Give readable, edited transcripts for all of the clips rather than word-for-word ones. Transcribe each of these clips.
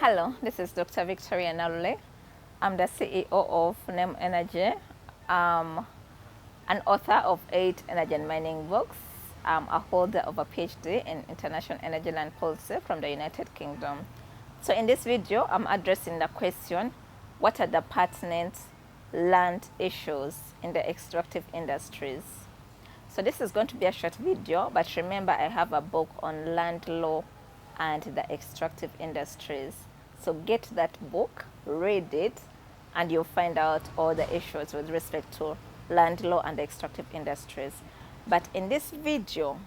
Hello, this is Dr. Victoria Nalule. I'm the CEO of NEM Energy. I'm an author of 8 energy and mining books. I'm a holder of a PhD in International Energy Land Policy from the United Kingdom. So in this video, I'm addressing the question, what are the pertinent land issues in the extractive industries? So this is going to be a short video, but remember I have a book on land law and the extractive industries. So get that book, read it, and you'll find out all the issues with respect to land law and the extractive industries. But in this video,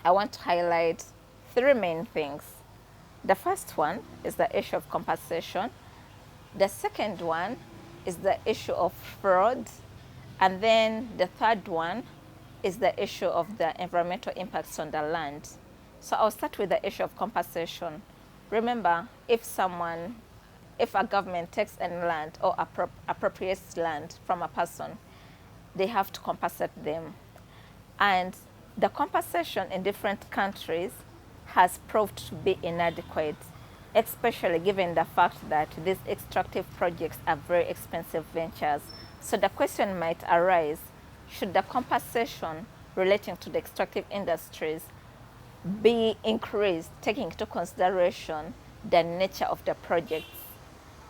I want to highlight 3 main things. The first one is the issue of compensation. The second one is the issue of fraud. And then the third one is the issue of the environmental impacts on the land. So I'll start with the issue of compensation. Remember, if a government takes any land or appropriates land from a person, they have to compensate them. And the compensation in different countries has proved to be inadequate, especially given the fact that these extractive projects are very expensive ventures. So the question might arise, should the compensation relating to the extractive industries be increased, taking into consideration the nature of the projects?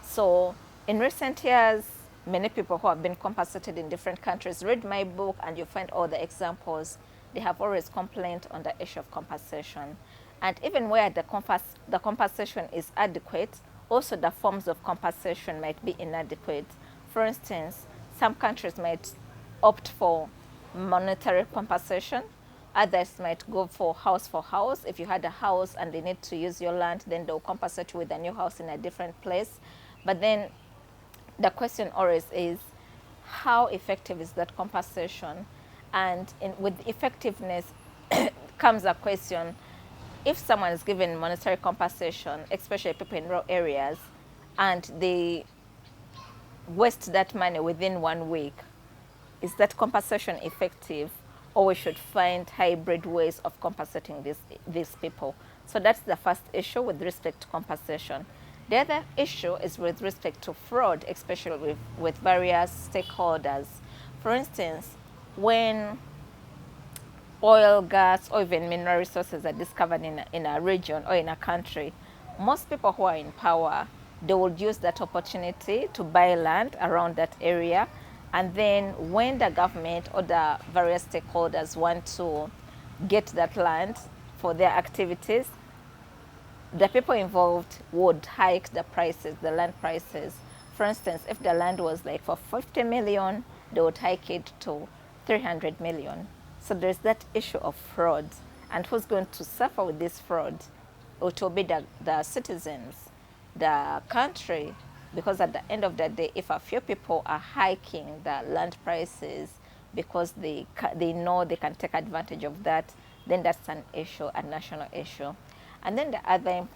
So in recent years, many people who have been compensated in different countries, read my book and you find all the examples. They have always complained on the issue of compensation. And even where the compensation is adequate, also the forms of compensation might be inadequate. For instance, some countries might opt for monetary compensation. Others might go for house. If you had a house and they need to use your land, then they'll compensate you with a new house in a different place. But then the question always is, how effective is that compensation? And with effectiveness comes a question, if someone is given monetary compensation, especially people in rural areas, and they waste that money within 1 week, is that compensation effective? Or we should find hybrid ways of compensating these people. So that's the first issue with respect to compensation. The other issue is with respect to fraud, especially with various stakeholders. For instance, when oil, gas, or even mineral resources are discovered in a region or in a country, most people who are in power, they will use that opportunity to buy land around that area. And then when the government or the various stakeholders want to get that land for their activities, the people involved would hike the prices, the land prices. For instance, if the land was like for 50 million, they would hike it to 300 million. So there's that issue of fraud. And who's going to suffer with this fraud? It will be the citizens, the country, because at the end of the day, if a few people are hiking the land prices because they know they can take advantage of that, then that's an issue, a national issue. And then the other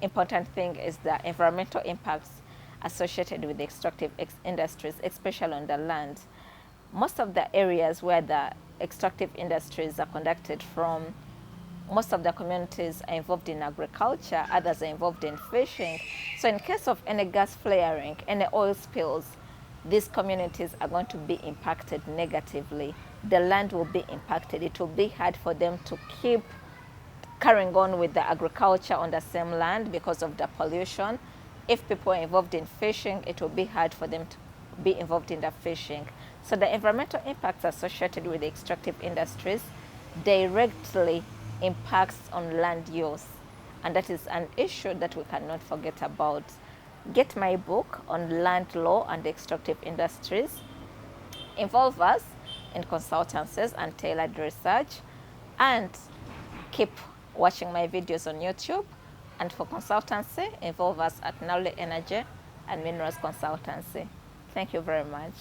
important thing is the environmental impacts associated with the extractive industries, especially on the land. Most of the areas where the extractive industries are conducted from, most of the communities are involved in agriculture, others are involved in fishing. So in case of any gas flaring, any oil spills, these communities are going to be impacted negatively. The land will be impacted. It will be hard for them to keep carrying on with the agriculture on the same land because of the pollution. If people are involved in fishing, it will be hard for them to be involved in the fishing. So the environmental impacts associated with the extractive industries directly impacts on land use. And that is an issue that we cannot forget about. Get my book on land law and extractive industries. Involve us in consultancies and tailored research, and keep watching my videos on YouTube. And for consultancy, involve us at Nalule Energy and Minerals Consultancy. Thank you very much.